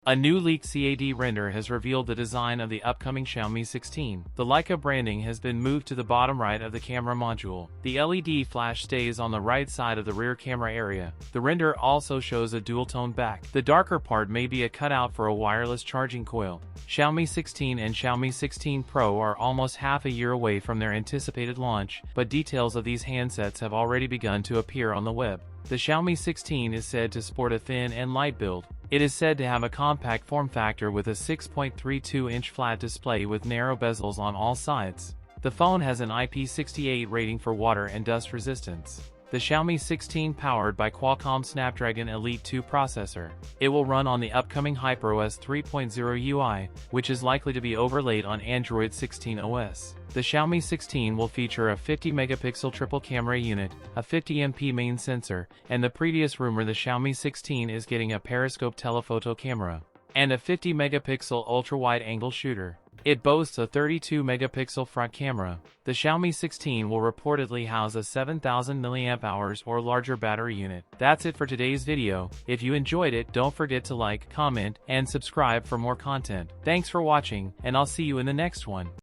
A new leaked CAD render has revealed the design of the upcoming Xiaomi 16. The Leica branding has been moved to the bottom right of the camera module. The LED flash stays on the right side of the rear camera area. The render also shows a dual-tone back. The darker part may be a cutout for a wireless charging coil. Xiaomi 16 and Xiaomi 16 Pro are almost half a year away from their anticipated launch, but details of these handsets have already begun to appear on the web. The Xiaomi 16 is said to sport a thin and light build. It is said to have a compact form factor with a 6.32-inch flat display with narrow bezels on all sides. The phone has an IP68 rating for water and dust resistance. The Xiaomi 16 powered by Qualcomm Snapdragon Elite 2 processor. It will run on the upcoming HyperOS 3.0 UI, which is likely to be overlaid on Android 16 OS. The Xiaomi 16 will feature a 50-megapixel triple camera unit, a 50MP main sensor, and the previous rumor the Xiaomi 16 is getting a periscope telephoto camera, and a 50-megapixel ultra-wide-angle shooter. It boasts a 32-megapixel front camera. The Xiaomi 16 will reportedly house a 7000 mAh or larger battery unit. That's it for today's video. If you enjoyed it, don't forget to like, comment, and subscribe for more content. Thanks for watching, and I'll see you in the next one.